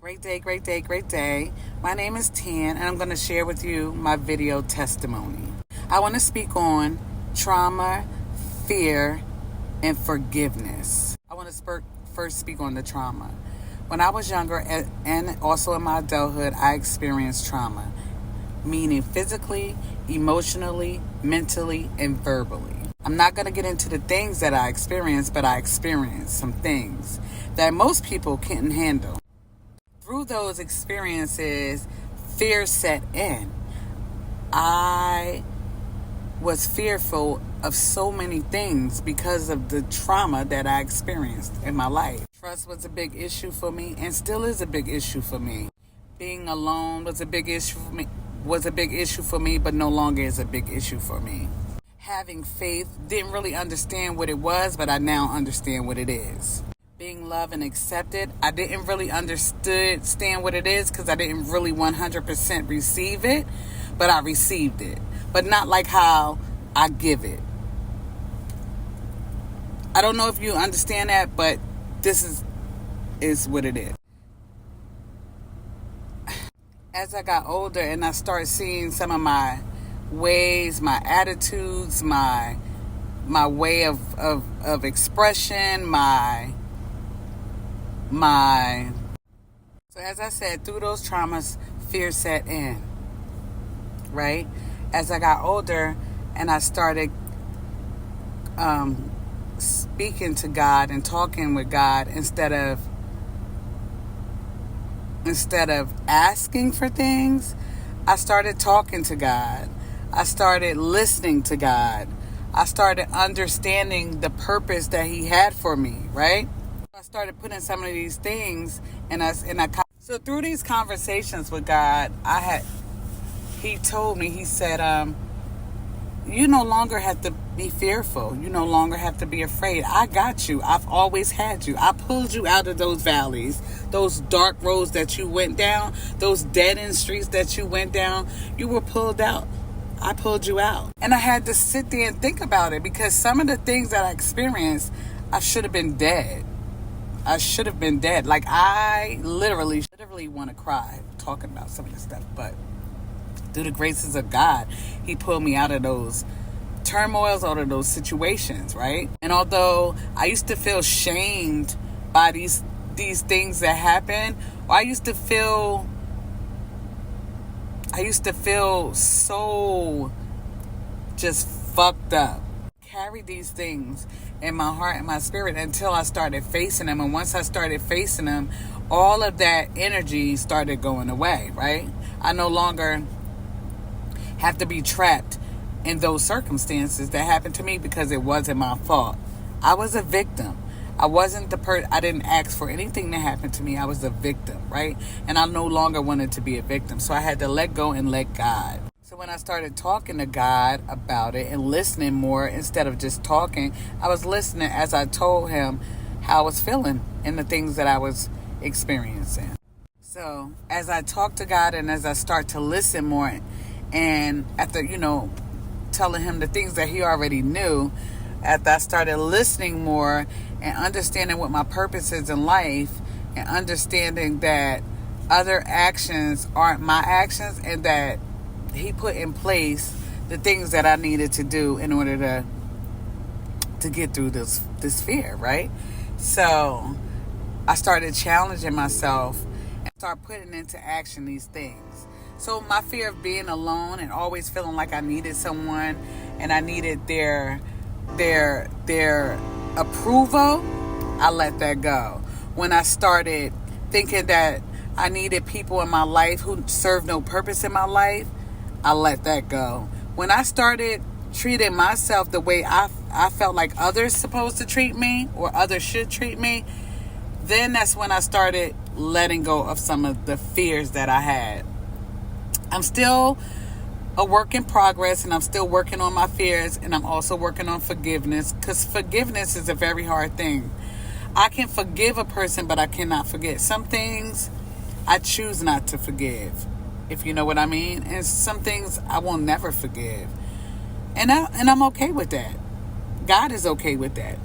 Great day, great day, great day. My name is Tan, and I'm going to share with you my video testimony. I want to speak on trauma, fear, and forgiveness. I want to first speak on the trauma. When I was younger and also in my adulthood, I experienced trauma, meaning physically, emotionally, mentally, and verbally. I'm not going to get into the things that I experienced, but I experienced some things that most people couldn't handle. Through those experiences, fear set in. I was fearful of so many things because of the trauma that I experienced in my life. Trust was a big issue for me and still is a big issue for me. Being alone was a big issue for me, but no longer is a big issue for me. Having faith, didn't really understand what it was, but I now understand what it is. Being loved and accepted, I didn't really understand what it is because I didn't really 100% receive it, but I received it. But not like how I give it. I don't know if you understand that, but this is what it is. As I got older and I started seeing some of my ways, my attitudes, my way of expression, so as I said, through those traumas, fear set in, right? As I got older and I started speaking to God and talking with God instead of asking for things, I started talking to God. I started listening to God. I started understanding the purpose that He had for me, right? I started putting some of these things so through these conversations with God, He told me, He said, you no longer have to be fearful. You no longer have to be afraid. I got you. I've always had you. I pulled you out of those valleys, those dark roads that you went down, those dead-end streets that you went down. You were pulled out. I pulled you out. And I had to sit there and think about it because some of the things that I experienced, I should have been dead. I should have been dead. Like, I literally want to cry talking about some of this stuff. But through the graces of God, He pulled me out of those turmoils, out of those situations, right? And although I used to feel shamed by these things that happened, I used to feel so just fucked up. Carry these things in my heart and my spirit until I started facing them. And once I started facing them, all of that energy started going away, right? I no longer have to be trapped in those circumstances that happened to me because it wasn't my fault. I was a victim. I wasn't I didn't ask for anything that happened to me. I was a victim, right? And I no longer wanted to be a victim. So I had to let go and let God. So when I started talking to God about it and listening more instead of just talking, I was listening as I told Him how I was feeling and the things that I was experiencing. So as I talk to God and as I start to listen more and after, telling Him the things that He already knew, after I started listening more and understanding what my purpose is in life and understanding that other actions aren't my actions and that He put in place the things that I needed to do in order to get through this fear, right? So I started challenging myself and start putting into action these things. So my fear of being alone and always feeling like I needed someone and I needed their approval, I let that go. When I started thinking that I needed people in my life who served no purpose in my life, I let that go. When I started treating myself the way I felt like others supposed to treat me or others should treat me, then that's when I started letting go of some of the fears that I had. I'm still a work in progress and I'm still working on my fears and I'm also working on forgiveness because forgiveness is a very hard thing. I can forgive a person, but I cannot forget. Some things I choose not to forgive, if you know what I mean. And some things I will never forgive. And I'm okay with that. God is okay with that.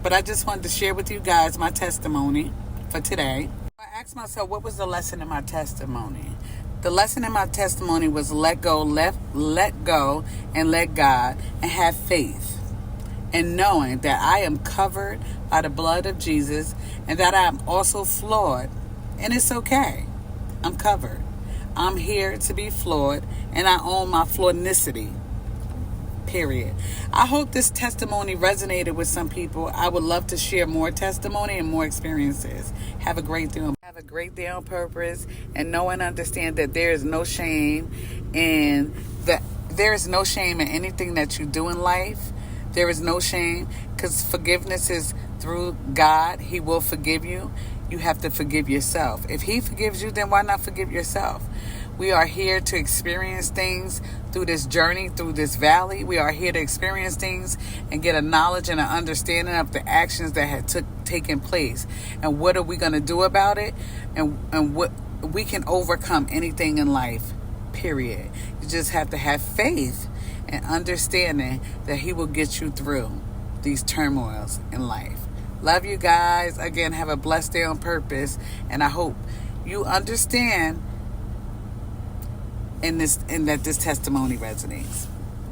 But I just wanted to share with you guys my testimony for today. I asked myself, what was the lesson in my testimony? The lesson in my testimony was let go, let go, and let God, and have faith. And knowing that I am covered by the blood of Jesus, and that I am also flawed. And it's okay. I'm covered. I'm here to be flawed, and I own my flawednicity. Period. I hope this testimony resonated with some people. I would love to share more testimony and more experiences. Have a great day. Have a great day on purpose, and know and understand that there is no shame in anything that you do in life. There is no shame, because forgiveness is through God. He will forgive you. You have to forgive yourself. If He forgives you, then why not forgive yourself? We are here to experience things through this journey, through this valley. We are here to experience things and get a knowledge and an understanding of the actions that had taken place. And what are we going to do about it? And what we can overcome anything in life, period. You just have to have faith and understanding that He will get you through these turmoils in life. Love you guys. Again, have a blessed day on purpose. And I hope you understand and that this testimony resonates.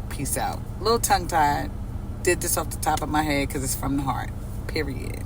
Peace out. A little tongue-tied. Did this off the top of my head because it's from the heart. Period.